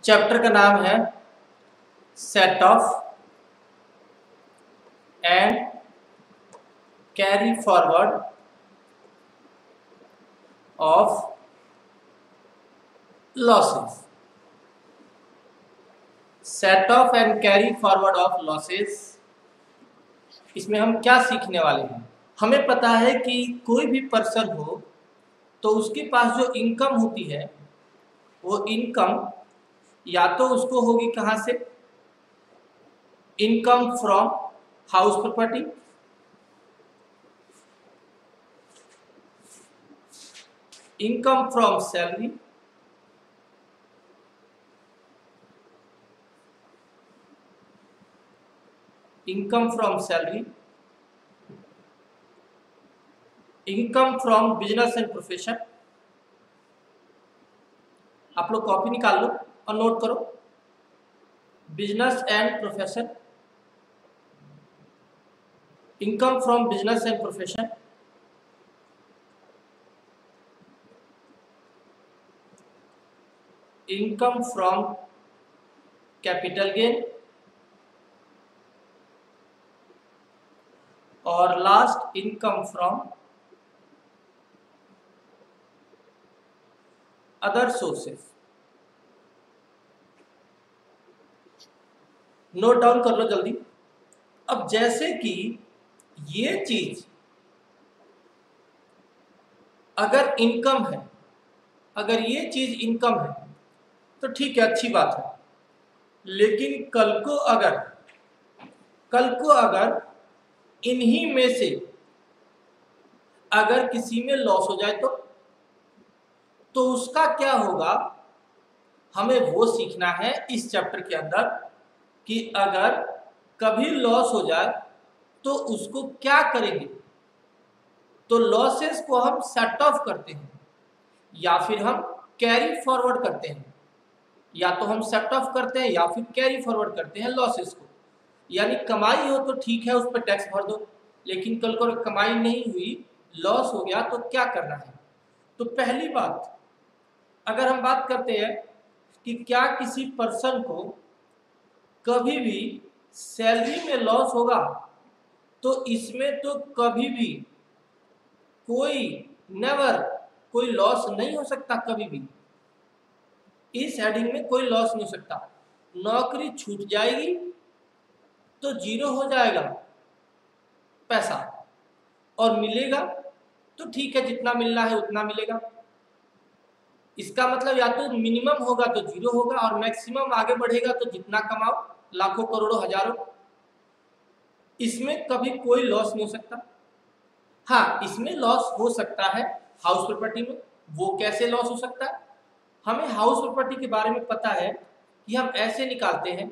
Chapter का नाम है set of and carry forward of losses. Set of and carry forward of losses, इसमें हम क्या सीखने वाले हैं। हमें पता है कि कोई भी पर्सन हो तो उसके पास जो इनकम होती है वो इनकम या तो उसको होगी कहाँ से, income from house property, income from salary, income from salary, income from business and profession. आप लोग कॉपी निकाल लो और नोट करो, business and profession, income from business and profession, income from capital gain, और last income from other sources. Note down कर लो जल्दी। अब जैसे कि ये चीज अगर इनकम है, अगर ये चीज इनकम है तो ठीक है, अच्छी बात है। लेकिन कल को अगर इन्हीं में से अगर किसी में लॉस हो जाए तो उसका क्या होगा, हमें वो सीखना है इस चैप्टर के अंदर कि अगर कभी लॉस हो जाए तो उसको क्या करेंगे। तो लॉसेस को हम सेट ऑफ करते हैं या फिर हम कैरी फॉरवर्ड करते हैं, या तो हम सेट ऑफ करते हैं या फिर कैरी फॉरवर्ड करते हैं लॉसेस को। यानी कमाई हो तो ठीक है, उस पर टैक्स भर दो, लेकिन कल को कमाई नहीं हुई, लॉस हो गया तो क्या करना है। तो पहली बात, अगर हम बात करते हैं कि क्या किसी पर्सन को कभी भी सैलरी में लॉस होगा, तो इसमें तो कभी भी कोई लॉस नहीं हो सकता। कभी भी इस हेडिंग में कोई लॉस नहीं हो सकता। नौकरी छूट जाएगी तो जीरो हो जाएगा पैसा, और मिलेगा तो ठीक है, जितना मिलना है उतना मिलेगा। इसका मतलब या तो मिनिमम होगा तो जीरो होगा, और मैक्सिमम आगे बढ़ेगा तो जितना कमाओ, लाखों करोड़ों हजारों, इसमें कभी कोई लॉस नहीं हो सकता। हाँ, इसमें लॉस हो सकता है हाउस प्रॉपर्टी में। वो कैसे लॉस हो सकता है, हमें हाउस प्रॉपर्टी के बारे में पता है कि हम ऐसे निकालते हैं,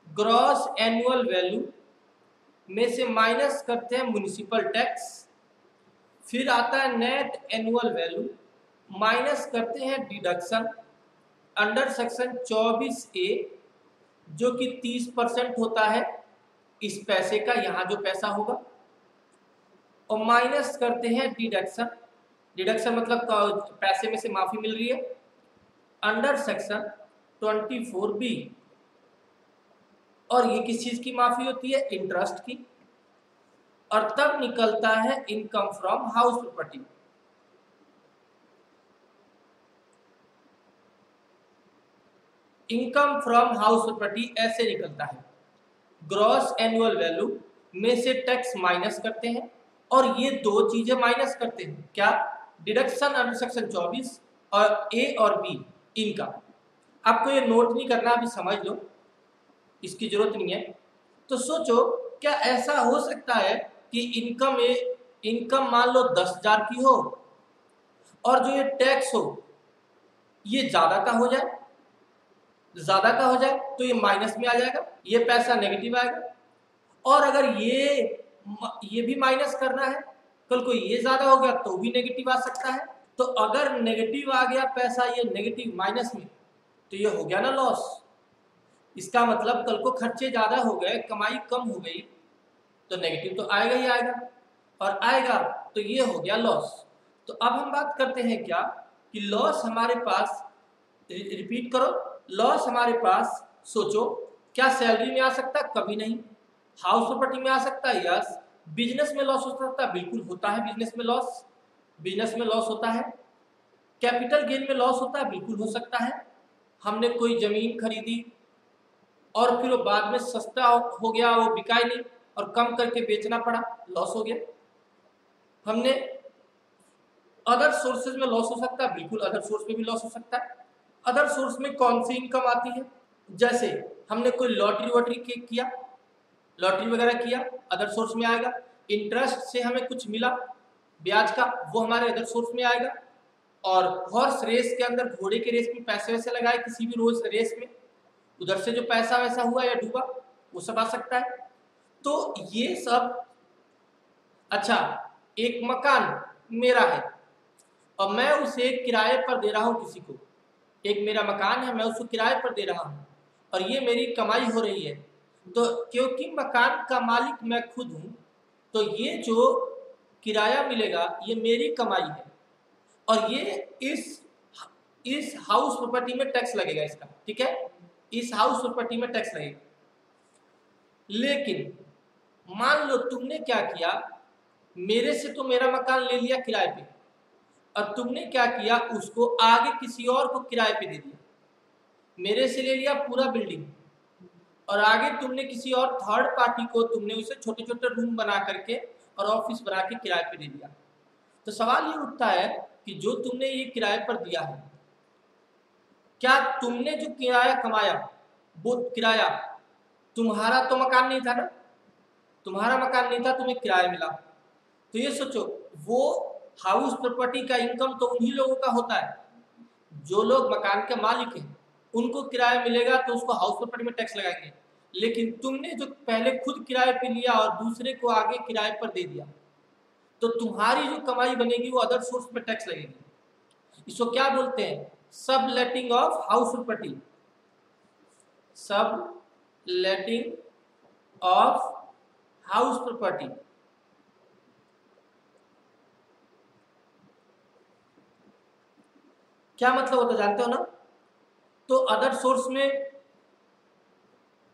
ग्रॉस एनुअल वैल्यू में से माइनस करते हैं म्युनिसिपल टैक्स, फिर आता है नेट एनुअल वैल्यू, माइनस करते हैं डिडक्शन अंडर सेक्शन 24A, जो कि 30% होता है इस पैसे का, यहाँ जो पैसा होगा, और माइनस करते हैं डिडक्शन मतलब पैसे में से माफी मिल रही है, अंडर सेक्शन 24B। और ये किस चीज की माफी होती है, इंटरेस्ट की, और तब निकलता है income from house property. Income from house property ऐसे निकलता है, ग्रॉस एनुअल वैल्यू में से टैक्स माइनस करते हैं, और ये दो चीजें माइनस करते हैं, क्या, डिडक्शन अंडर सेक्शन 24 और ए और बी इनका। आपको ये नोट नहीं करना, अभी समझ लो, इसकी जरूरत नहीं है। तो सोचो, क्या ऐसा हो सकता है कि इनकम मान लो 10,000 की हो, और जो ये टैक्स हो ये ज्यादा का हो जाए, तो ये माइनस में आ जाएगा, ये पैसा नेगेटिव आएगा। और अगर ये भी माइनस करना है, कल को ये ज्यादा हो गया तो भी नेगेटिव आ सकता है। तो अगर नेगेटिव आ गया पैसा, ये नेगेटिव माइनस में, तो ये हो गया ना लॉस। इसका मतलब कल को खर्चे ज्यादा हो गए, कमाई कम हो गई, तो नेगेटिव तो आएगा ही आएगा, और आएगा तो ये हो गया लॉस। तो अब हम बात करते हैं क्या कि लॉस हमारे पास, रिपीट करो, लॉस हमारे पास सोचो, क्या सैलरी में आ सकता है? कभी नहीं। हाउस प्रॉपर्टी में आ सकता है? यस। बिजनेस में लॉस हो सकता है? बिल्कुल होता है बिजनेस में लॉस। बिजनेस में लॉस होता है। कैपिटल गेन में लॉस होता है? बिल्कुल हो सकता है। हमने कोई जमीन खरीदी और फिर वो बाद में सस्ता हो गया, वो बिकाई नहीं और कम करके बेचना पड़ा, लॉस हो गया। हमने अदर सोर्सेज में लॉस हो सकता है? बिल्कुल अदर सोर्स में भी लॉस हो सकता है। अदर सोर्स में कौन सी इनकम आती है? जैसे हमने कोई लॉटरी वॉटरी किया, लॉटरी वगैरह किया, अदर सोर्स में आएगा। इंटरेस्ट से हमें कुछ मिला ब्याज का, वो हमारे अदर सोर्स में आएगा। और हॉर्स रेस के अंदर, घोड़े के रेस में पैसे वैसे लगाए किसी भी रोज रेस में, उधर से जो पैसा वैसा हुआ या डूबा, वो सब आ सकता है। तो ये सब। अच्छा, एक मकान मेरा है और मैं उसे किराए पर दे रहा हूं किसी को। एक मेरा मकान है, मैं उसको किराए पर दे रहा हूं और ये मेरी कमाई हो रही है। तो क्योंकि मकान का मालिक मैं खुद हूं, तो ये जो किराया मिलेगा ये मेरी कमाई है और ये इस हाउस प्रॉपर्टी में टैक्स लगेगा इसका, ठीक है? इस हाउस प्रॉपर्टी में टैक्स लगेगा। लेकिन मान लो तुमने क्या किया, मेरे से तो मेरा मकान ले लिया किराए पे और तुमने क्या किया, उसको आगे किसी और को किराए पे दे दिया। मेरे से ले लिया पूरा बिल्डिंग और आगे तुमने किसी और थर्ड पार्टी को, तुमने उसे छोटे छोटे रूम बना करके और ऑफिस बना के किराए पे दे दिया। तो सवाल ये उठता है कि जो तुमने ये किराए पर दिया है, क्या तुमने जो किराया कमाया वो किराया तुम्हारा तो मकान नहीं था ना? तुम्हारा मकान नहीं था, तुम्हें किराया मिला। तो ये सोचो, वो हाउस प्रॉपर्टी का इनकम तो उन्हीं लोगों का होता है जो लोग मकान के मालिक हैं, उनको किराया मिलेगा तो उसको हाउस प्रॉपर्टी में टैक्स लगाएंगे। लेकिन तुमने जो पहले खुद किराए पे लिया और दूसरे को आगे किराए पर दे दिया, तो तुम्हारी जो कमाई बनेगी वो अदर सोर्स पे टैक्स लगेगी। इसको क्या बोलते हैं? सब लेटिंग ऑफ हाउस प्रॉपर्टी। सब लेटिंग ऑफ हाउस प्रॉपर्टी। क्या मतलब होता जानते हो ना? तो अदर सोर्स में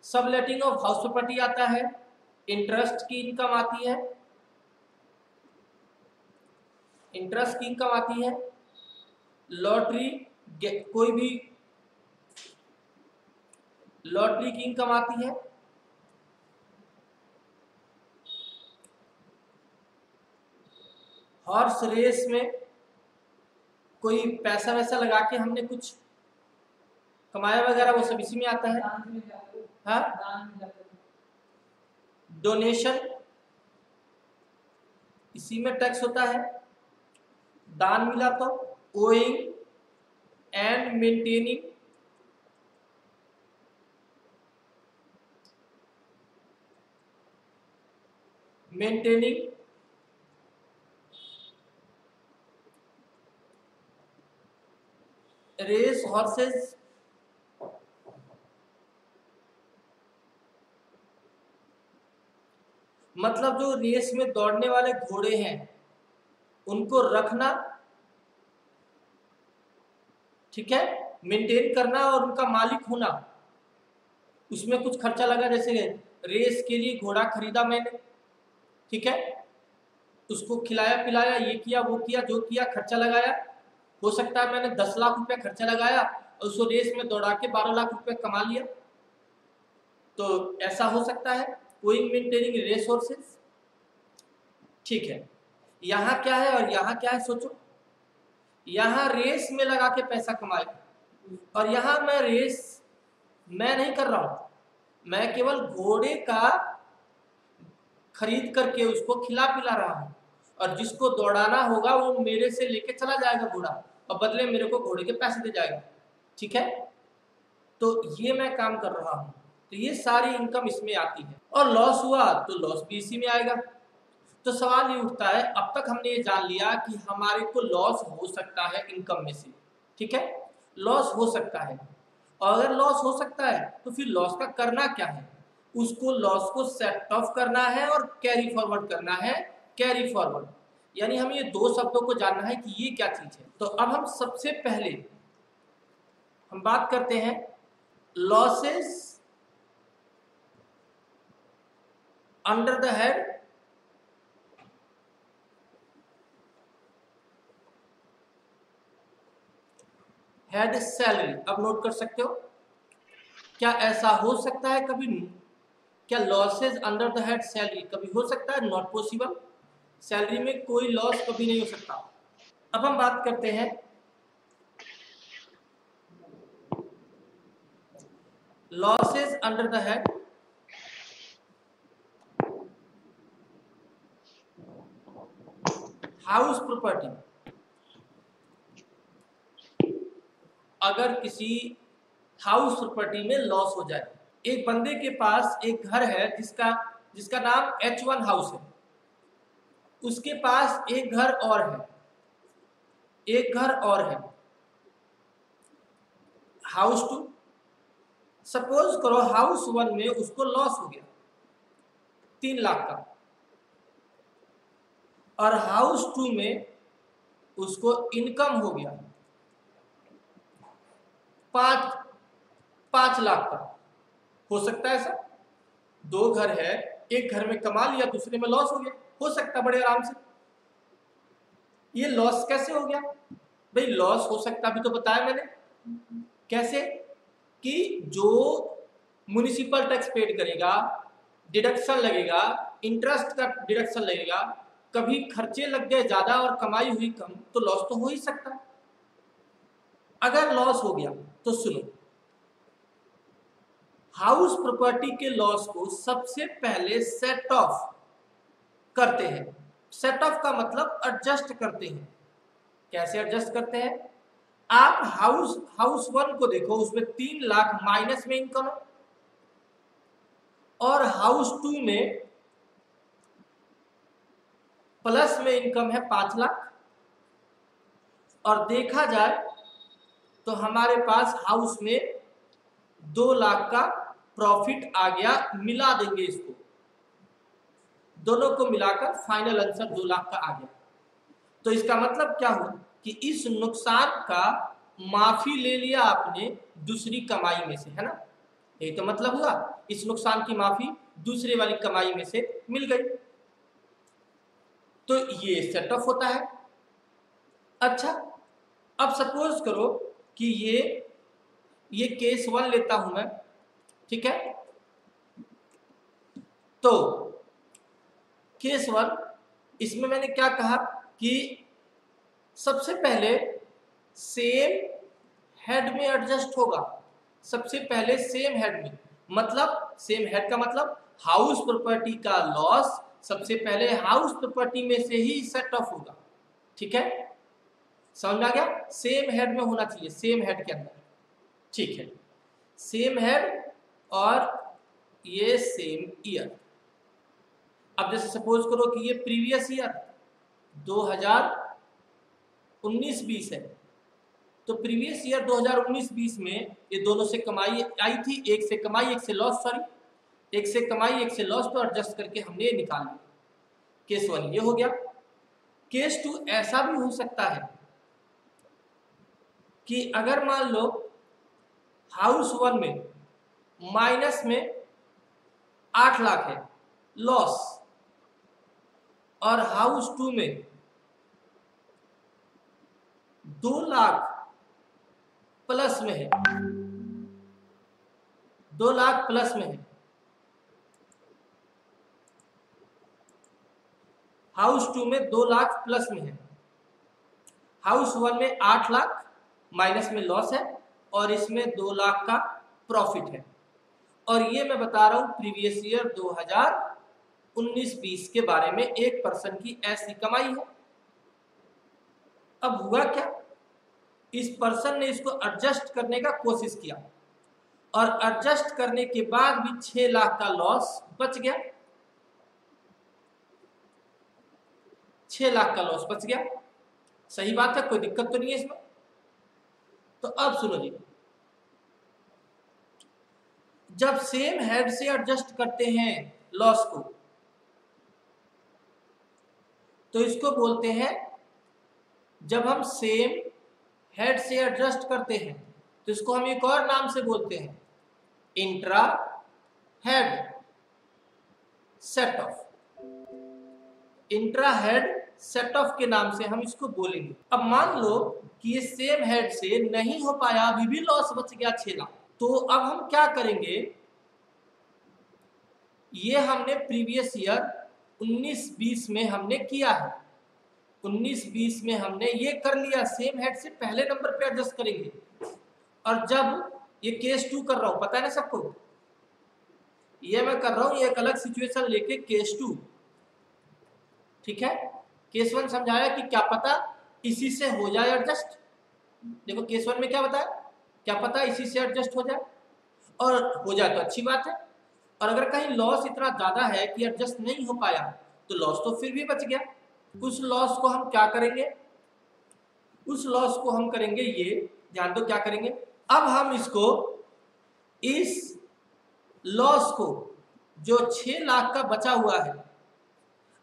सबलेटिंग ऑफ हाउस प्रॉपर्टी आता है, इंटरेस्ट की इनकम आती है, इंटरेस्ट की इनकम आती है, लॉटरी, कोई भी लॉटरी की इनकम आती है, हॉर्स रेस में कोई पैसा वैसा लगा के हमने कुछ कमाया वगैरह, वो सब इसी में आता है। हाँ, डोनेशन, इसी में टैक्स होता है। दान मिला तो owing and maintaining, maintaining race horses, मतलब जो रेस में दौड़ने वाले घोड़े हैं उनको रखना, ठीक है, मेंटेन करना और उनका मालिक होना। उसमें कुछ खर्चा लगा, जैसे रेस के लिए घोड़ा खरीदा मैंने, ठीक है, उसको खिलाया पिलाया, ये किया वो किया, जो किया खर्चा लगाया। हो सकता है मैंने 10 लाख रुपया खर्चा लगाया और उसको रेस में दौड़ा के 12 लाख रुपया कमा लिया, तो ऐसा हो सकता है। गोइंग मेंटेनिंग रेस हॉर्सेस, ठीक है। यहाँ क्या है और यहाँ क्या है सोचो, यहाँ रेस में लगा के पैसा कमाए और यहाँ मैं रेस मैं नहीं कर रहा हूँ, मैं केवल घोड़े का खरीद करके उसको खिला पिला रहा हूँ और जिसको दौड़ाना होगा वो मेरे से लेके चला जाएगा घोड़ा और बदले मेरे को घोड़े के पैसे दे जाएगा, ठीक है। तो ये मैं काम कर रहा हूँ, तो ये सारी इनकम इसमें आती है। और लॉस हुआ तो लॉस भी इसी में आएगा। तो सवाल ये उठता है, अब तक हमने ये जान लिया कि हमारे को लॉस हो सकता है इनकम में से, ठीक है, लॉस हो सकता है। और अगर लॉस हो सकता है तो फिर लॉस का करना क्या है? उसको लॉस को सेट ऑफ करना है और कैरी फॉरवर्ड करना है। कैरी फॉरवर्ड यानी हमें ये दो शब्दों को जानना है कि ये क्या चीज है। तो अब हम सबसे पहले हम बात करते हैं losses under the head salary. अब नोट कर सकते हो, क्या ऐसा हो सकता है कभी? क्या losses under the head salary कभी हो सकता है? Not possible. सैलरी में कोई लॉस कभी नहीं हो सकता। अब हम बात करते हैं losses under the head house property. अगर किसी हाउस प्रॉपर्टी में लॉस हो जाए, एक बंदे के पास एक घर है जिसका जिसका नाम H1 हाउस है, उसके पास एक घर और है, एक घर और है हाउस 2। सपोज करो हाउस 1 में उसको लॉस हो गया 3 लाख का, और हाउस 2 में उसको इनकम हो गया 5 लाख का। हो सकता है ऐसा? 2 घर है, एक घर में कमा लिया, दूसरे में लॉस हो गया, हो सकता बड़े आराम से। ये लॉस कैसे हो गया भाई? लॉस हो सकता भी तो बताया मैंने कैसे, कि जो म्युनिसिपल टैक्स पेड करेगा, डिडक्शन लगेगा, इंटरेस्ट का डिडक्शन लगेगा, कभी खर्चे लग गए ज्यादा और कमाई हुई कम, तो लॉस तो हो ही सकता है। अगर लॉस हो गया तो सुनो, हाउस प्रॉपर्टी के लॉस को सबसे पहले सेट ऑफ करते हैं। सेट ऑफ का मतलब एडजस्ट करते हैं। कैसे एडजस्ट करते हैं? आप हाउस 1 को देखो, उसमें 3 लाख माइनस में इनकम है, और हाउस 2 में प्लस में इनकम है 5 लाख। और देखा जाए तो हमारे पास हाउस में 2 लाख का प्रॉफिट आ गया। मिला देंगे इसको, दोनों को मिलाकर फाइनल आंसर 2 लाख का आ गया। तो इसका मतलब क्या हुआ कि इस नुकसान का माफी ले लिया आपने दूसरी कमाई में से, है ना? यही तो मतलब हुआ, इस नुकसान की माफी दूसरे वाली कमाई में से मिल गई। तो ये सेट ऑफ होता है। अच्छा, अब सपोज करो कि ये केस 1 लेता हूं मैं, ठीक है? तो केस 1, इसमें मैंने क्या कहा कि सबसे पहले सेम हेड में एडजस्ट होगा। सबसे पहले सेम हेड में, मतलब सेम हेड का मतलब हाउस प्रॉपर्टी का लॉस सबसे पहले हाउस प्रॉपर्टी में से ही सेट ऑफ होगा। ठीक है, समझ में आ गया? सेम हेड में होना चाहिए, सेम हेड के अंदर। ठीक है, सेम हेड और ये सेम ईयर। अब जैसे सपोज करो कि ये प्रीवियस ईयर 2019-20 है, तो प्रीवियस ईयर 2019-20 में ये दोनों से कमाई आई थी, एक से कमाई एक से लॉस, सॉरी एक से कमाई एक से लॉस, तो एडजस्ट करके हमने ये निकाल लिया। केस 1 ये हो गया। केस 2 ऐसा भी हो सकता है कि अगर मान लो हाउस 1 में माइनस में 8 लाख है लॉस, और हाउस 2 में 2 लाख प्लस में है, 2 लाख प्लस में है। हाउस 2 में 2 लाख प्लस में है, हाउस 1 में 8 लाख माइनस में लॉस है, और इसमें 2 लाख का प्रॉफिट है। और ये मैं बता रहा हूं प्रीवियस ईयर 2019-20 के बारे में, एक पर्सन की ऐसी कमाई है। अब हुआ क्या, इस पर्सन ने इसको एडजस्ट करने का कोशिश किया, और एडजस्ट करने के बाद भी 6 लाख का लॉस बच गया। 6 लाख का लॉस बच गया, सही बात है, कोई दिक्कत तो नहीं है इसमें। तो अब सुनो जी, जब सेम हेड से एडजस्ट करते हैं लॉस को, तो इसको बोलते हैं, जब हम सेम हेड से एडजस्ट करते हैं तो इसको हम एक और नाम से बोलते हैं, intra head set of, intra head set of के नाम से हम इसको बोलेंगे। अब मान लो कि ये सेम हेड से नहीं हो पाया, अभी भी लॉस बच गया 6 लाख, तो अब हम क्या करेंगे, ये हमने प्रीवियस ईयर 19-20 में हमने किया है, 19-20 में हमने ये कर लिया, सेम हेड से पहले नंबर पे एडजस्ट करेंगे। और जब ये केस 2 कर रहा हूं, पता है ना सबको, ये मैं कर रहा हूं ये एक अलग सिचुएशन लेके केस 2, ठीक है। केस 1 समझाया कि क्या पता इसी से हो जाए एडजस्ट, देखो केस 1 में क्या बताया, क्या पता इसी से एडजस्ट हो जाए, और हो जाए तो अच्छी बात है, और अगर कहीं लॉस इतना ज्यादा है कि एडजस्ट नहीं हो पाया तो लॉस तो फिर भी बच गया। उस लॉस को हम क्या करेंगे, उस लॉस को हम करेंगे ये, ध्यान दो क्या करेंगे, अब हम इसको, इस लॉस को जो 6 लाख का बचा हुआ है,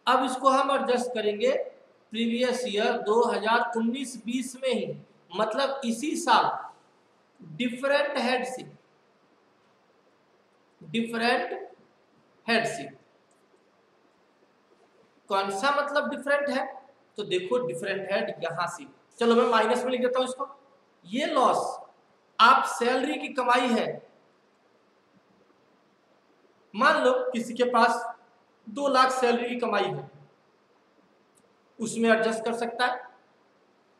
अब इसको हम एडजस्ट करेंगे प्रीवियस ईयर 2019-20 में ही, मतलब इसी साल डिफरेंट हेड से, डिफरेंट हेड से। कौन सा मतलब डिफरेंट है, तो देखो डिफरेंट हेड यहां से, चलो मैं माइनस में लिख देता हूं इसको। ये लॉस आप सैलरी की कमाई है, मान लो किसी के पास 2 लाख सैलरी की कमाई है, उसमें एडजस्ट कर सकता है,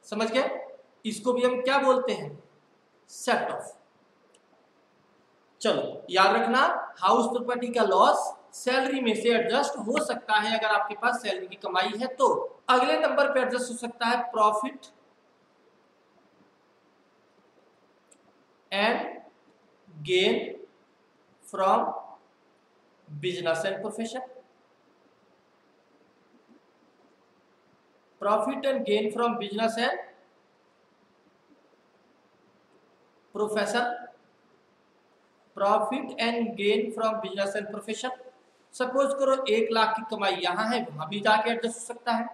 समझ गए। इसको भी हम क्या बोलते हैं, सेट ऑफ। चलो याद रखना, हाउस प्रॉपर्टी का लॉस सैलरी में से एडजस्ट हो सकता है अगर आपके पास सैलरी की कमाई है तो। अगले नंबर पे एडजस्ट हो सकता है profit and gain from business and profession, profit and gain from business and profession, profit and gain from business and profession. Suppose करो 1 लाख की कमाई यहां है, वहां भी जाके एडजस्ट हो सकता है।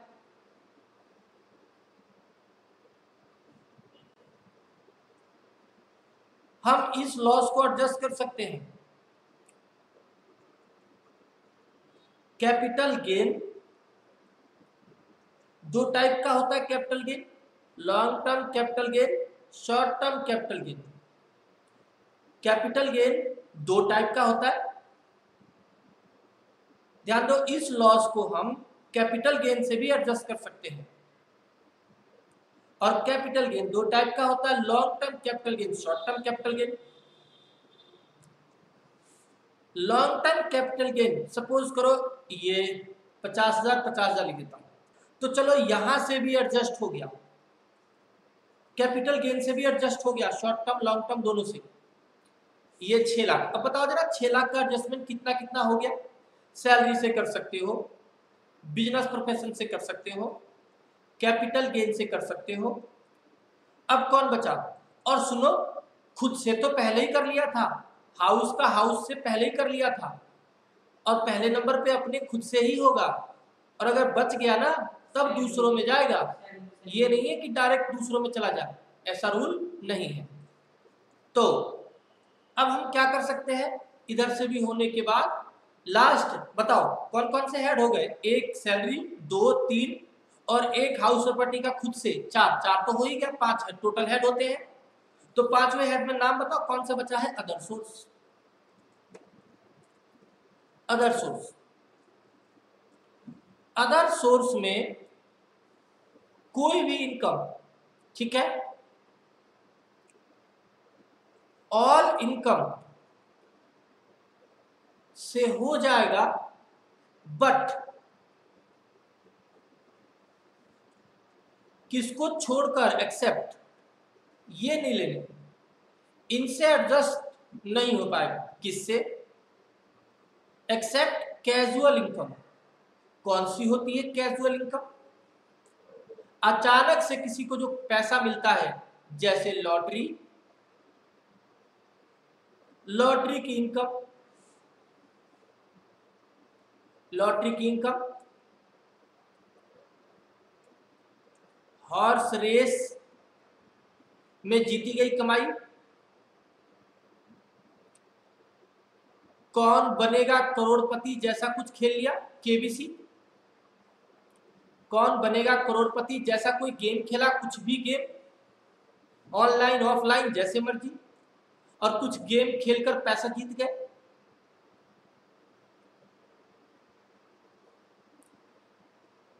हम इस लॉस को एडजस्ट कर सकते हैं। कैपिटल गेन, 2 टाइप का होता है capital gain, long term capital gain, short term capital gain. Capital gain 2 type का होता है, ध्यान दो, इस लॉस को हम कैपिटल गेन से भी एडजस्ट कर सकते हैं। और कैपिटल गेन 2 टाइप का होता है, long term capital gain, short term capital gain. Long term capital gain suppose करो ये 50,000 लिख देता हूं, तो चलो यहां से भी एडजस्ट हो गया, कैपिटल गेन से भी एडजस्ट हो गया, शॉर्ट टर्म लॉन्ग टर्म दोनों से। ये 6 लाख, अब बताओ जरा 6 लाख का एडजस्टमेंट कितना कितना हो गया। सैलरी से कर सकते हो, बिजनेस प्रोफेशन से कर सकते हो, कैपिटल गेन से कर सकते हो। अब कौन बचा, और सुनो, खुद से तो पहले ही कर लिया था, हाउस का हाउस से पहले ही कर लिया था, और पहले नंबर पे अपने खुद से ही होगा, और अगर बच गया ना तब दूसरों में जाएगा। ये नहीं है कि डायरेक्ट दूसरों में चला जाए, ऐसा रूल नहीं है। तो अब हम क्या कर सकते हैं, इधर से भी होने के बाद लास्ट बताओ कौन कौन से हेड हो गए, 1 सैलरी, 2, 3 और 1 हाउस प्रॉपर्टी का खुद से, 4 4 तो हो ही गया, 5 टोटल हेड होते हैं। तो 5वें हेड में नाम बताओ कौन सा बचा है, other source. Other source, other source में कोई भी इनकम, ठीक है, ऑल इनकम से हो जाएगा, बट किसको छोड़कर, एक्सेप्ट, ये नहीं लेने, इनसे एडजस्ट नहीं हो पाएगा, किससे, एक्सेप्ट कैजुअल इनकम। कौन सी होती है कैजुअल इनकम, अचानक से किसी को जो पैसा मिलता है, जैसे लॉटरी, लॉटरी की इनकम, लॉटरी की इनकम, हॉर्स रेस में जीती गई कमाई, कौन बनेगा करोड़पति जैसा कुछ खेल लिया, केबीसी। कौन बनेगा करोड़पति जैसा कोई गेम खेला, कुछ भी गेम, ऑनलाइन ऑफलाइन जैसे मर्जी, और कुछ गेम खेलकर पैसा जीत गए।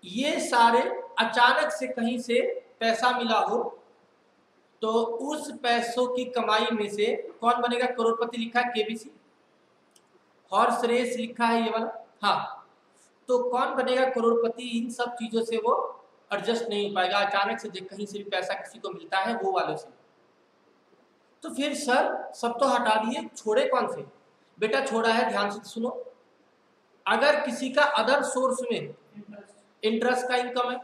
ये सारे अचानक से कहीं से पैसा मिला हो तो उस पैसों की कमाई में से कौन बनेगा करोड़पति लिखा है केबीसी। हॉर्स रेस लिखा है ये वाला, हाँ। तो कौन बनेगा करोड़पति, इन सब चीजों से वो एडजस्ट नहीं हो पाएगा। अचानक से कहीं से भी पैसा किसी को मिलता है वो वाले से। तो फिर सर सब तो हटा दिए, छोड़े कौन से? बेटा छोड़ा है, ध्यान से सुनो। अगर किसी का अदर सोर्स में इंटरेस्ट का इनकम है,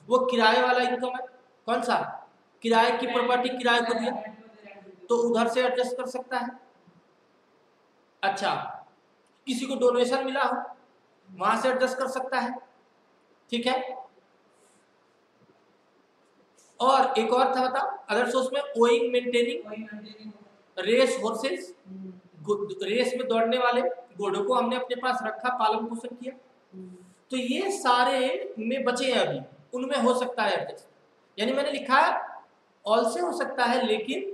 वो किराए वाला इनकम है, कौन सा? किराए की प्रॉपर्टी किराए को दिया, तो उधर से एडजस्ट कर सकता है। अच्छा, किसी को डोनेशन मिला हो, वहां से एडजस्ट कर सकता है, ठीक है। और एक और था, बता, अदर सोर्स में owing maintaining race horses, race में दौड़ने वाले घोड़ों को हमने अपने पास रखा, पालन पोषण किया। तो ये सारे में बचे हैं अभी, उनमें हो सकता है एडजस्ट। यानी मैंने लिखा है ऑल से हो सकता है, लेकिन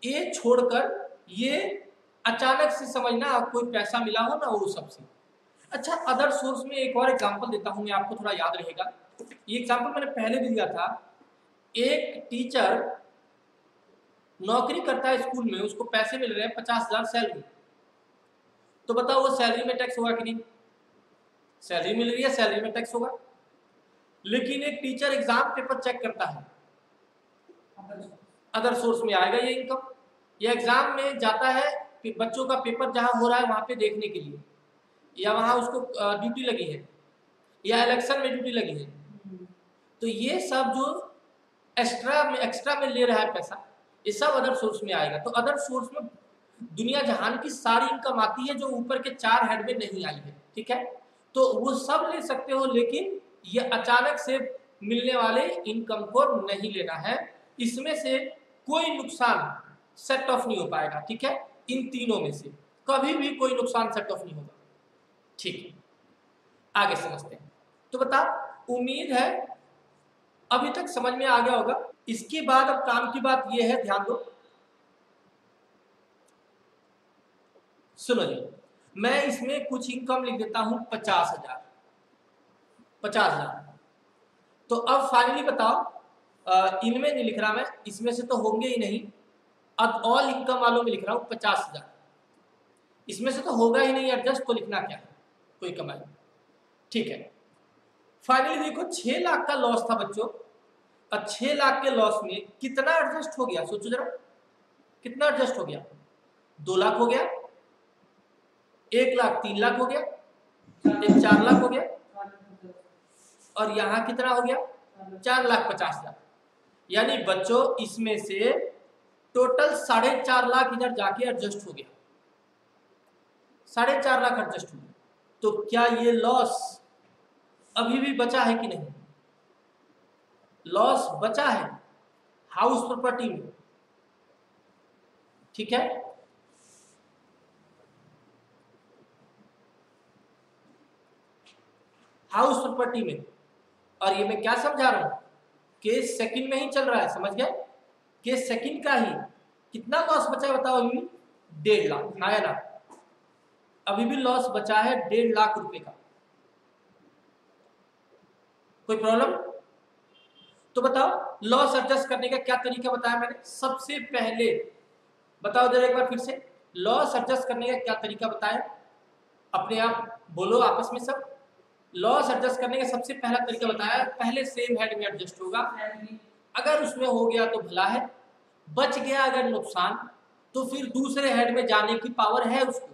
ये छोड़कर ये अचानक से समझना कोई पैसा मिला हो ना, वो सबसे। अच्छा, अदर सोर्स में एक और एग्जांपल देता हूं मैं, आपको थोड़ा याद रहेगा। ये एग्जांपल मैंने पहले भी दिया था। एक टीचर नौकरी करता है स्कूल में, उसको पैसे मिल रहे हैं 50,000 सैलरी। तो बताओ वो सैलरी में टैक्स होगा कि नहीं? सैलरी मिल रही है, सैलरी में टैक्स होगा। लेकिन एक टीचर एग्जाम पेपर चेक करता है, अदर सोर्स में आएगा ये इनकम। ये एग्जाम में जाता है कि बच्चों का पेपर जहां हो रहा है वहां पे देखने के लिए, या वहां उसको ड्यूटी लगी है, या इलेक्शन में ड्यूटी लगी है। तो ये सब जो एक्स्ट्रा में ले रहा है पैसा, ये सब अदर सोर्स में आएगा। तो अदर सोर्स में दुनिया जहान की सारी इनकम आती है जो ऊपर के 4 हेड में नहीं आई है, ठीक है। तो वो सब ले सकते हो, लेकिन ये अचानक से मिलने वाले इनकम को नहीं लेना है। इसमें से कोई नुकसान सेट ऑफ नहीं हो पाएगा, ठीक है। इन तीनों में से कभी भी कोई नुकसान सेट ऑफ नहीं होगा, ठीक है। आगे समझते हैं। तो बता, उम्मीद है अभी तक समझ में आ गया होगा। इसके बाद अब काम की बात यह है, ध्यान दो, सुनो जी। मैं इसमें कुछ इनकम लिख देता हूं 50,000। तो अब फाइनली बताओ, इनमें नहीं लिख रहा मैं, इसमें से तो होंगे ही नहीं। अब ऑल इनकम वालों में लिख रहा हूं 50,000। इसमें से तो होगा ही नहीं एडजस्ट, तो लिखना क्या है? कोई कमाई, ठीक है। फाइनली देखो 6 लाख का लॉस था बच्चों। अब 6 लाख के लॉस में कितना एडजस्ट हो गया? सोचो जरा, कितना एडजस्ट हो गया? 2 लाख हो गया, 1 लाख 3 लाख हो गया, 4 लाख हो गया, और यहां कितना हो गया? 4,50,000। यानी बच्चों इसमें से टोटल 4.5 लाख इधर जाके एडजस्ट हो गया, 4.5 लाख एडजस्ट हो गया। तो क्या ये लॉस अभी भी बचा है कि नहीं? लॉस बचा है हाउस प्रॉपर्टी में, ठीक है। हाउस प्रॉपर्टी में, और ये मैं क्या समझा रहा हूं, केस सेकंड में ही चल रहा है, समझ गए? केस सेकंड का ही कितना लॉस बचा है बताओ? अभी 1.5 लाख आया ना, अभी भी लॉस बचा है 1.5 लाख रुपए का। कोई प्रॉब्लम? तो बताओ लॉस एडजस्ट करने का क्या तरीका बताया मैंने? सबसे पहले बताओ जरा एक बार फिर से, लॉस एडजस्ट करने का क्या तरीका बताया? अपने आप बोलो आपस में सब। लॉस एडजस्ट करने का सबसे पहला तरीका बताया, पहले सेम हेड में एडजस्ट होगा। अगर उसमें हो गया तो भला है, बच गया अगर नुकसान, तो फिर दूसरे हेड में जाने की पावर है उसको।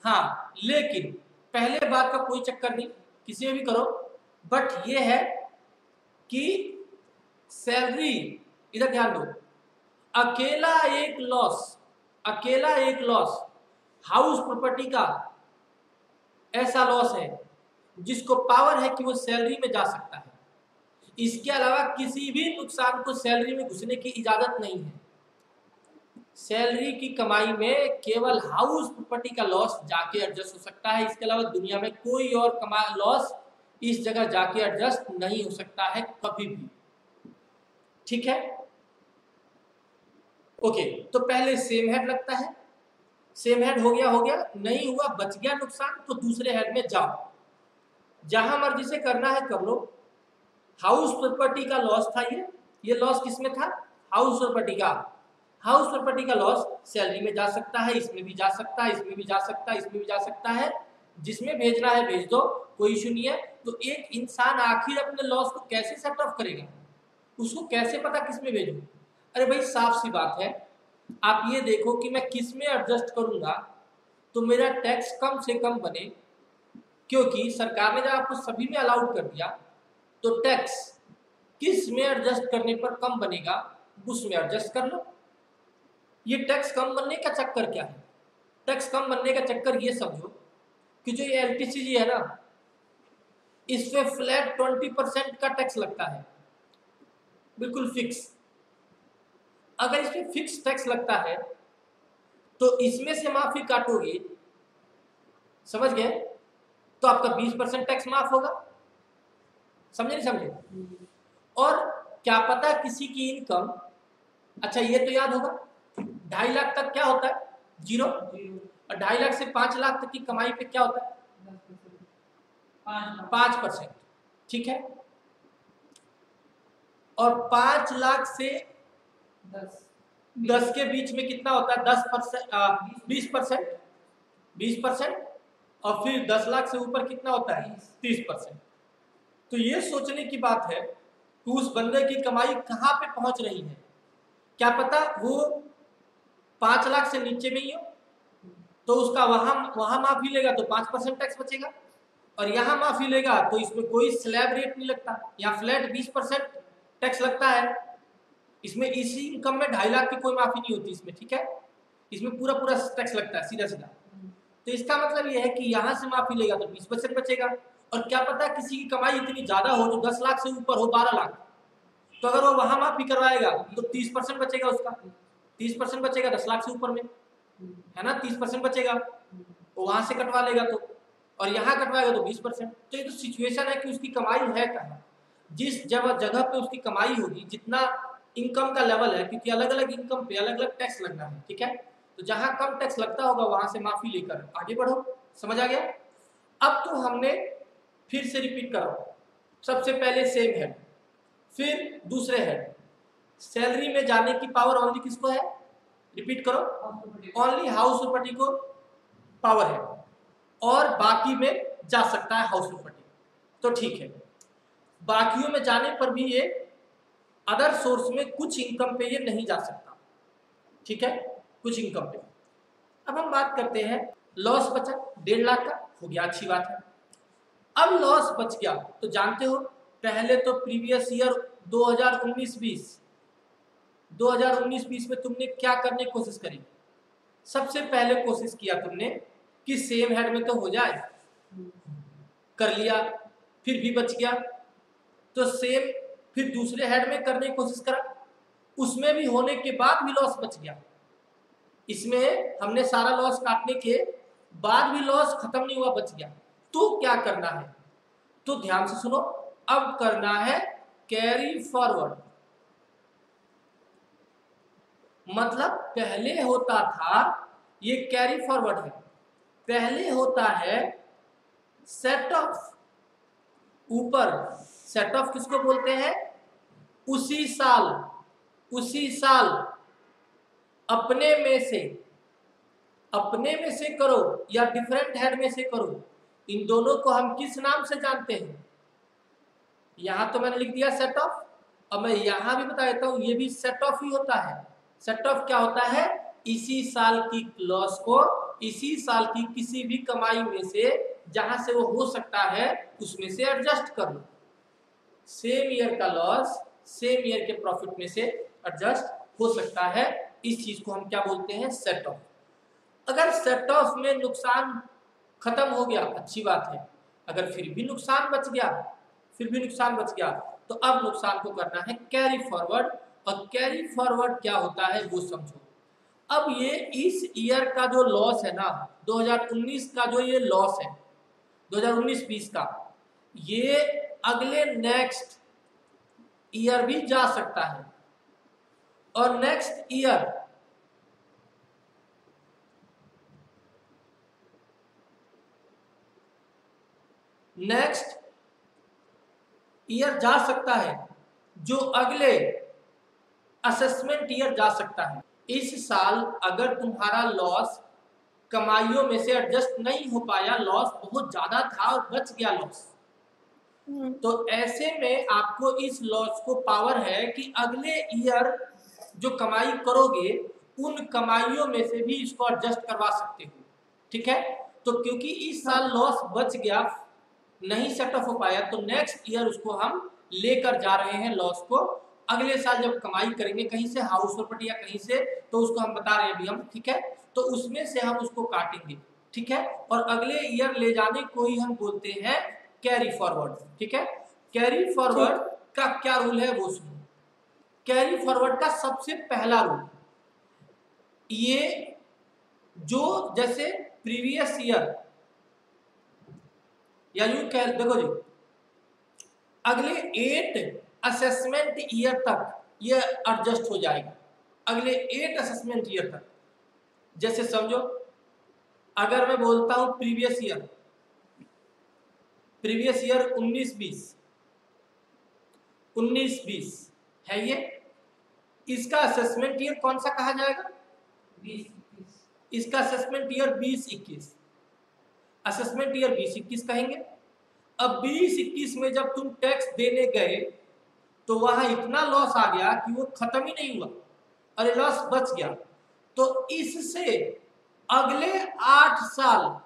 हाँ, लेकिन पहले बात का कोई चक्कर नहीं, किसी में भी करो। बट ये है कि सैलरी, इधर ध्यान दो, अकेला एक लॉस हाउस प्रॉपर्टी का ऐसा लॉस है जिसको पावर है कि वो सैलरी में जा सकता है। इसके अलावा किसी भी नुकसान को सैलरी में घुसने की इजाजत नहीं है। सैलरी की कमाई में केवल हाउस प्रॉपर्टी का लॉस जाके एडजस्ट हो सकता है, इसके अलावा दुनिया में कोई और लॉस इस जगह जाके एडजस्ट नहीं हो सकता है कभी भी। ठीक है, ओके। तो पहले सेम हेड लगता है, सेम हेड हो गया, नहीं हुआ, बच गया नुकसान, तो दूसरे हेड में जाओ, जहां मर्जी से करना है कर लो। हाउस प्रॉपर्टी का लॉस था ये लॉस किसमें था? हाउस प्रॉपर्टी का। हाउस प्रॉपर्टी का लॉस सैलरी में जा सकता है, इसमें भी जा सकता है, इसमें भी जा सकता है, इसमें भी जा सकता है, जिसमें भेजना है भेज दो, कोई इशू नहीं है। तो एक इंसान आखिर अपने लॉस को कैसे सेट ऑफ करेगा, उसको कैसे पता किस में भेजूं? अरे भाई साफ सी बात है, आप ये देखो कि मैं किस में एडजस्ट करूंगा तो मेरा टैक्स कम से कम बने, क्योंकि सरकार ने जब आपको सभी में अलाउड कर दिया तो टैक्स किस में एडजस्ट करने पर कम बनेगा उसमें एडजस्ट कर लो। ये टैक्स कम बनने का चक्कर क्या है? टैक्स कम बनने का चक्कर ये समझो कि जो ये एलटीसीजी है ना, इस पे फ्लैट 20% का टैक्स लगता है, बिल्कुल फिक्स। अगर इस पे फिक्स टैक्स लगता है तो इसमें से माफी काटोगे, समझ गए, तो आपका 20% टैक्स माफ होगा। समझे नहीं समझे? और क्या पता किसी की इनकम, अच्छा ये तो याद होगा 2.5 लाख तक क्या होता है? जीरो। और 2.5 लाख से 5 लाख तक की कमाई पे क्या होता है? 5%। ठीक है, और 5 लाख से 10 के बीच में कितना होता है? 20%। 20%। और फिर 10 लाख से ऊपर कितना होता है? 30%। तो ये सोचने की बात है कि उस बंदे की कमाई कहाँ पे पहुंच रही है। क्या पता वो 5 लाख से नीचे में ही हो, तो उसका वहां माफी लेगा तो 5% टैक्स बचेगा, और यहाँ माफी लेगा तो इसमें कोई स्लैब रेट नहीं लगता, यहाँ फ्लैट 20% टैक्स लगता है। इसमें इसी इनकम में 2.5 लाख की कोई माफी नहीं होती इसमें, ठीक है, इसमें पूरा पूरा टैक्स लगता है सीधा सीधा। तो इसका मतलब यह है कि यहाँ से माफी लेगा तो 20% बचेगा। और क्या पता किसी की कमाई इतनी ज्यादा हो जो 10 लाख से ऊपर हो, 12 लाख, तो अगर वो वहां माफी करवाएगा तो 30% बचेगा उसका, 30% बचेगा 10 लाख से ऊपर में, है ना, 30% बचेगा, वो वहां से कटवा लेगा तो, और यहाँ कटवाएगा तो 20%। तो ये तो सिचुएशन है कि उसकी कमाई है कहाँ, जिस जगह पे उसकी कमाई होगी, जितना इनकम का लेवल है, क्योंकि अलग अलग इनकम पे अलग अलग टैक्स लगना है, ठीक है, तो जहां कम टैक्स लगता होगा वहां से माफी लेकर आगे बढ़ो। समझ आ गया? अब तो हमने फिर से रिपीट करो, सबसे पहले सेम हेड, फिर दूसरे हेड। सैलरी में जाने की पावर ओनली किसको है? रिपीट करो, ओनली हाउस प्रॉपर्टी को पावर है, और बाकी में जा सकता है हाउस प्रॉपर्टी। तो ठीक है, बाकियों में जाने पर भी ये अदर सोर्स में कुछ इनकम पे ये नहीं जा सकता, ठीक है, कुछ इनकम पे। अब हम बात करते हैं, लॉस बचा 1.5 लाख का, हो गया, अच्छी बात है। अब लॉस बच गया तो जानते हो, पहले तो प्रीवियस ईयर 2019-20 में तुमने क्या करने की कोशिश करी? सबसे पहले कोशिश किया तुमने कि सेम हेड में तो हो जाए, कर लिया, फिर भी बच गया, तो सेम फिर दूसरे हेड में करने की कोशिश करा, उसमें भी होने के बाद भी लॉस बच गया। इसमें हमने सारा लॉस काटने के बाद भी लॉस खत्म नहीं हुआ, बच गया, तो क्या करना है? तो ध्यान से सुनो, अब करना है कैरी फॉरवर्ड। मतलब पहले होता था, ये कैरी फॉरवर्ड है, पहले होता है सेट ऑफ, ऊपर सेट ऑफ किसको बोलते हैं? उसी साल अपने में से करो या डिफरेंट हेड में से करो, इन दोनों को हम किस नाम से जानते हैं? यहां तो मैंने लिख दिया सेट ऑफ, अब मैं यहां भी बता देता हूं, ये भी सेट ऑफ ही होता है। सेट ऑफ क्या होता है? इसी साल की लॉस को इसी साल की किसी भी कमाई में से जहां से वो हो सकता है उसमें से एडजस्ट कर लो। सेम ईयर का लॉस सेम ईयर के प्रॉफिट में से एडजस्ट हो सकता है, इस चीज को हम क्या बोलते हैं? Set of. अगर सेट ऑफ में नुकसान खत्म हो गया, अच्छी बात है, अगर फिर भी नुकसान बच गया तो अब नुकसान को करना है कैरी फॉरवर्ड। और कैरी फॉरवर्ड क्या होता है वो समझो। अब ये इस ईयर का जो लॉस है ना, 2019 का जो ये लॉस है, 2019-20 का, ये अगले नेक्स्ट ईयर भी जा सकता है। और नेक्स्ट ईयर जा सकता है, जो अगले असेसमेंट ईयर जा सकता है। इस साल अगर तुम्हारा लॉस कमाइयों में से एडजस्ट नहीं हो पाया, लॉस बहुत ज्यादा था और बच गया लॉस, तो ऐसे में आपको इस लॉस को पावर है कि अगले ईयर जो कमाई करोगे उन कमाइयों में से भी इसको एडजस्ट करवा सकते हो। ठीक है, तो क्योंकि इस साल लॉस बच गया, नहीं सेट ऑफ हो पाया, तो नेक्स्ट ईयर उसको हम लेकर जा रहे हैं लॉस को। अगले साल जब कमाई करेंगे कहीं से, हाउस प्रॉपर्टी या कहीं से, तो उसको हम बता रहे हैं अभी हम, ठीक है, तो उसमें से हम उसको काटेंगे। ठीक है, और अगले ईयर ले जाने को ही हम बोलते हैं कैरी फॉरवर्ड। ठीक है, कैरी फॉरवर्ड का क्या रूल है वो सुनो। कैरी फॉरवर्ड का सबसे पहला रूल, ये जो जैसे प्रीवियस ईयर, या यूं कह, देखो जी, अगले 8 असेसमेंट ईयर तक ये एडजस्ट हो जाएगा। अगले 8 असेसमेंट ईयर तक, जैसे समझो अगर मैं बोलता हूं प्रीवियस ईयर 19-20 है ये, इसका असेसमेंट ईयर कौन सा कहा जाएगा? 20-21। इसका असेसमेंट ईयर 20-21, असेसमेंट ईयर 20-21 कहेंगे। अब 20-21 में जब तुम टैक्स देने गए तो वहां इतना लॉस आ गया कि वो खत्म ही नहीं हुआ, अरे लॉस बच गया, तो इससे अगले 8 साल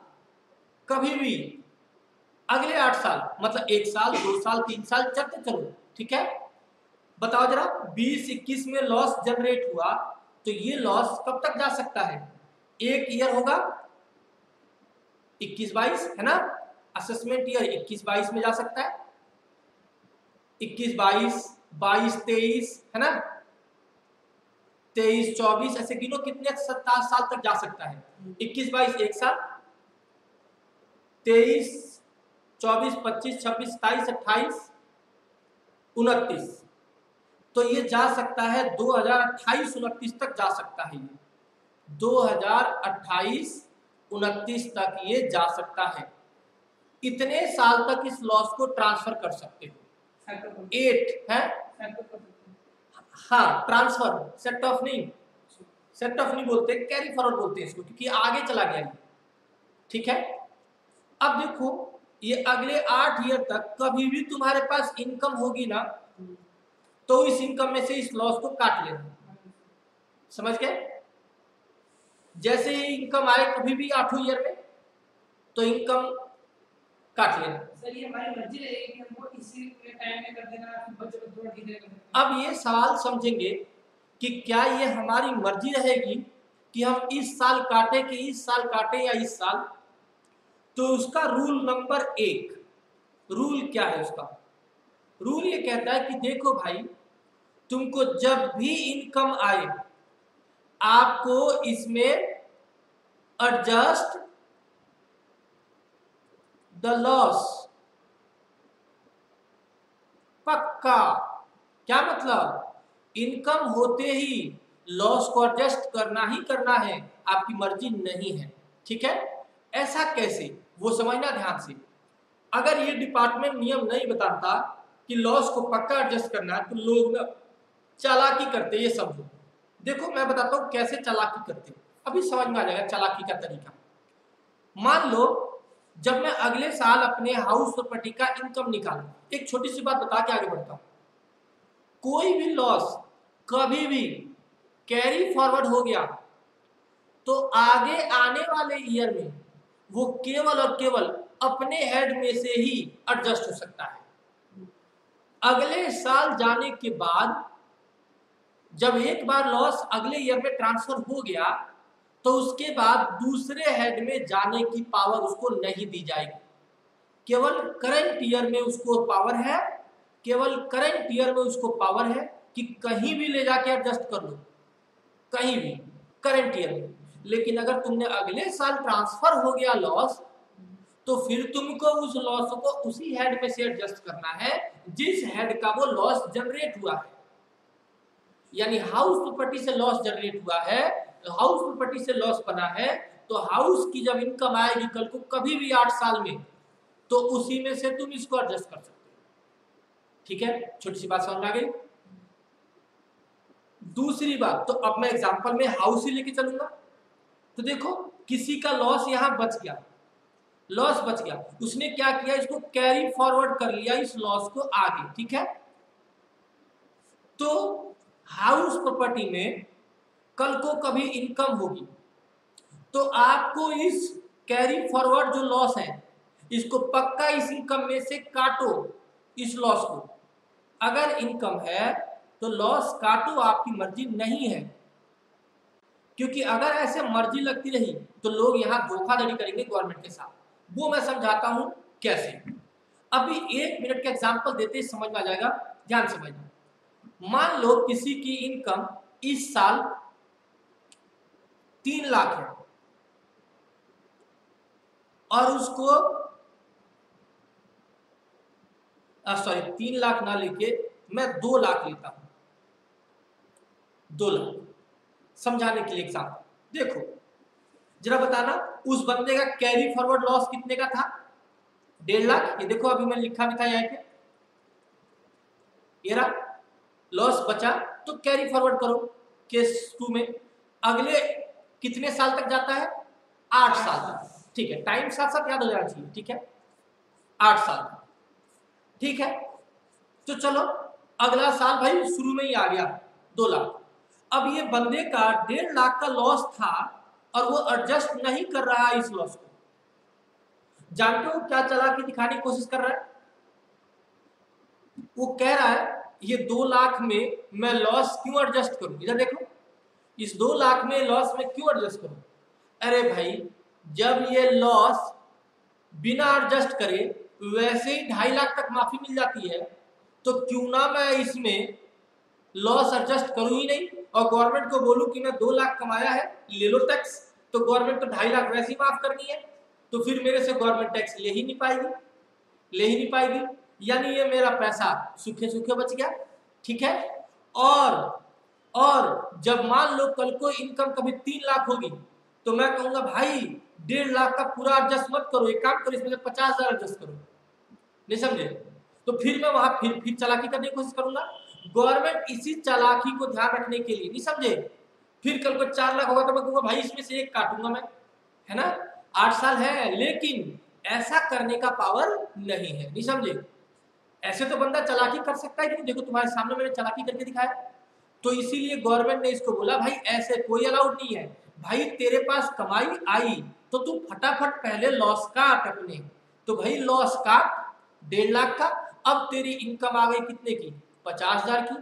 कभी भी, अगले 8 साल मतलब 1 साल 2 साल 3 साल चलते चलो। ठीक है, बताओ जरा, 20-21 में लॉस जनरेट हुआ तो ये लॉस कब तक जा सकता है? एक ईयर होगा 21-22, है ना, असेसमेंट ईयर 21-22 में जा सकता है, 21-22, 22-23, है ना, 23-24, ऐसे गिनो कितने 7 साल तक जा सकता है। 21-22 1 साल, 23-24, 25, 26, 27, 28, 29, तो ये जा सकता है 2028-29 तक जा सकता है, ये 2028-29 तक ये जा सकता है। इतने साल तक इस लॉस को ट्रांसफर कर सकते हो। 8 है, हाँ, ट्रांसफर, सेट ऑफ नहीं बोलते, कैरी फॉरवर्ड बोलते हैं इसको, क्योंकि आगे चला गया ये। ठीक है, अब देखो ये अगले 8 ईयर तक कभी भी तुम्हारे पास इनकम होगी ना, तो इस इनकम में से इस लॉस को काट लेना, समझ गए? जैसे ही इनकम आए कभी भी 8वें ईयर में, तो इनकम काट लेना। सर ये हमारी मर्जी रहेगी कि हमको इसी टाइम में कर देना, बजट थोड़ा धीरे कर देना। अब ये सवाल समझेंगे कि क्या ये हमारी मर्जी रहेगी कि हम इस साल काटे कि इस साल काटे या इस साल, तो उसका रूल नंबर 1, रूल क्या है उसका? रूल ये कहता है कि देखो भाई, तुमको जब भी इनकम आए आपको इसमें एडजस्ट द लॉस, पक्का। क्या मतलब? इनकम होते ही लॉस को एडजस्ट करना ही करना है, आपकी मर्जी नहीं है। ठीक है, ऐसा कैसे, वो समझना ध्यान से। अगर ये डिपार्टमेंट नियम नहीं बताता कि लॉस को पक्का एडजस्ट करना है, तो लोग ना चालाकी करते, ये समझो। देखो मैं बताता हूँ कैसे चालाकी करते, अभी समझ में आ जाएगा चालाकी का तरीका। मान लो जब मैं अगले साल अपने हाउस प्रॉपर्टी का इनकम निकालूं, एक छोटी सी बात बता के आगे बढ़ता हूं। कोई भी लॉस कभी भी कैरी फॉरवर्ड हो गया तो आगे आने वाले ईयर में वो केवल और केवल अपने हेड में से ही एडजस्ट हो सकता है। अगले साल जाने के बाद जब एक बार लॉस अगले ईयर में ट्रांसफर हो गया तो उसके बाद दूसरे हेड में जाने की पावर उसको नहीं दी जाएगी। केवल करंट ईयर में उसको पावर है, केवल करंट ईयर में उसको पावर है कि कहीं भी ले जाके एडजस्ट कर लो, कहीं भी। करंट ईयर में। लेकिन अगर तुमने अगले साल ट्रांसफर हो गया लॉस, तो फिर तुमको उस लॉस को उसी हेड में से एडजस्ट करना है जिस हेड का वो लॉस जनरेट हुआ है। यानी हाउस प्रॉपर्टी से लॉस जनरेट हुआ है, हाउस प्रॉपर्टी से लॉस बना है, तो हाउस की जब इनकम आएगी कल को कभी भी 8 साल में, तो उसी में से तुम इसको एडजस्ट कर सकते हो। ठीक है, छोटी सी बात समझ में आ गई। दूसरी बात, तो अब मैं एग्जांपल में हाउस ही लेके चलूंगा। तो देखो किसी का लॉस यहां बच गया, लॉस बच गया, उसने क्या किया, इसको कैरी फॉरवर्ड कर लिया इस लॉस को आगे। ठीक है, तो हाउस प्रॉपर्टी में कल को कभी इनकम होगी तो आपको इस कैरी फॉरवर्ड जो लॉस है इसको पक्का इस इनकम में से काटो, इस लॉस को। अगर इनकम है तो लॉस काटो, आपकी मर्जी नहीं है, क्योंकि अगर ऐसे मर्जी लगती रही तो लोग यहां धोखाधड़ी करेंगे गवर्नमेंट के साथ। वो मैं समझाता हूं कैसे। अभी 1 मिनट का एग्जांपल देते ही समझ में आ जाएगा, ध्यान से समझना। मान लो किसी की इनकम इस साल 3 लाख है और उसको 3 लाख ना लेके मैं 2 लाख लेता हूं, 2 लाख समझाने के लिए एग्जांपल। देखो जरा बताना, उस बंदे का कैरी फॉरवर्ड लॉस कितने का था, 1.5 लाख। ये देखो अभी मैंने लिखा भी था यहाँ पे, ये रहा लॉस बचा, तो कैरी फॉरवर्ड करो केस 2 में। अगले कितने साल तक जाता है, 8 साल तक। ठीक है, टाइम साथ साथ याद हो जाना चाहिए। ठीक है, 8 साल। ठीक है, तो चलो अगला साल भाई शुरू में ही आ गया 2 लाख। अब ये बंदे का 1.5 लाख का लॉस था और वो एडजस्ट नहीं कर रहा है इस लॉस को। जानते हो क्या चालाकी दिखाने की कोशिश कर रहा है, वो कह रहा है ये 2 लाख में मैं लॉस क्यों एडजस्ट करूं। इधर देखो, इस 2 लाख में लॉस में क्यों एडजस्ट करूं। अरे भाई जब ये लॉस बिना एडजस्ट करे वैसे ही 2.5 लाख तक माफी मिल जाती है, तो क्यों ना मैं इसमें लॉस एडजस्ट करूं ही नहीं और गवर्नमेंट को बोलूं कि मैं 2 लाख कमाया है, ले लो टैक्स। तो गवर्नमेंट तो 2.5 लाख वैसे ही माफ करनी है, तो फिर मेरे से गवर्नमेंट टैक्स ले ही नहीं पाएगी। यानी ये मेरा पैसा सूखे सूखे बच गया। ठीक है, और जब मान लो कल को इनकम कभी 3 लाख होगी तो मैं कहूंगा भाई 1.5 लाख का पूरा एडजस्ट मत करो, एक काम करो इसमें 50,000 एडजस्ट करो। नहीं समझे, तो फिर मैं वहां फिर चालाकी करने की कोशिश करूंगा। गवर्नमेंट इसी चालाकी को ध्यान रखने के लिए, नहीं समझे, फिर कल को 4 लाख होगा तो मैं कहूंगा भाई इसमें से एक काटूंगा मैं, है ना। 8 साल है, लेकिन ऐसा करने का पावर नहीं है, नहीं समझे। ऐसे तो बंदा चालाकी कर सकता है कि देखो तुम्हारे सामने मैंने चालाकी करके दिखाया। तो इसीलिए गवर्नमेंट ने इसको बोला भाई ऐसे कोई अलाउड नहीं है। भाई तेरे पास कमाई आई तो तू फटाफट पहले लॉस काट अपने। तो भाई लॉस काट 1.5 लाख का। अब तेरी इनकम आ गई कितने की, 50,000 की।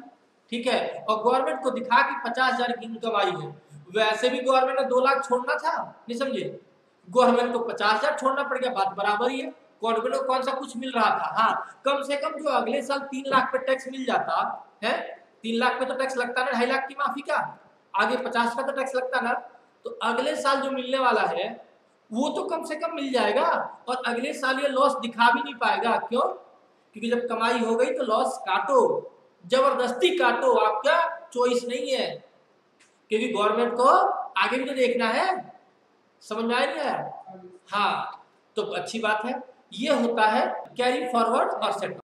ठीक है, और गवर्नमेंट को दिखा कि 50,000 की इनकम आई है। वैसे भी गवर्नमेंट ने 2 लाख छोड़ना था, नहीं समझे, गवर्नमेंट को 50,000 छोड़ना पड़ गया, बात बराबर ही है। गवर्नमेंट को कौन सा कुछ मिल रहा था, हाँ कम से कम जो अगले साल 3 लाख पे टैक्स मिल जाता है, 3 लाख पे तो टैक्स लगता ना 2.5 लाख की माफी का, आगे 50 का तो टैक्स लगता ना, तो अगले साल जो मिलने वाला है वो तो कम से कम मिल जाएगा। और अगले साल ये लॉस दिखा भी नहीं पाएगा। क्यों, क्योंकि जब कमाई हो गई तो लॉस काटो, जबरदस्ती काटो, आपका चॉइस नहीं है, क्योंकि गवर्नमेंट को आगे भी तो देखना है। समझ में आया नहीं आया, हाँ तो अच्छी बात है। ये होता है कैरी फॉरवर्ड और सेट।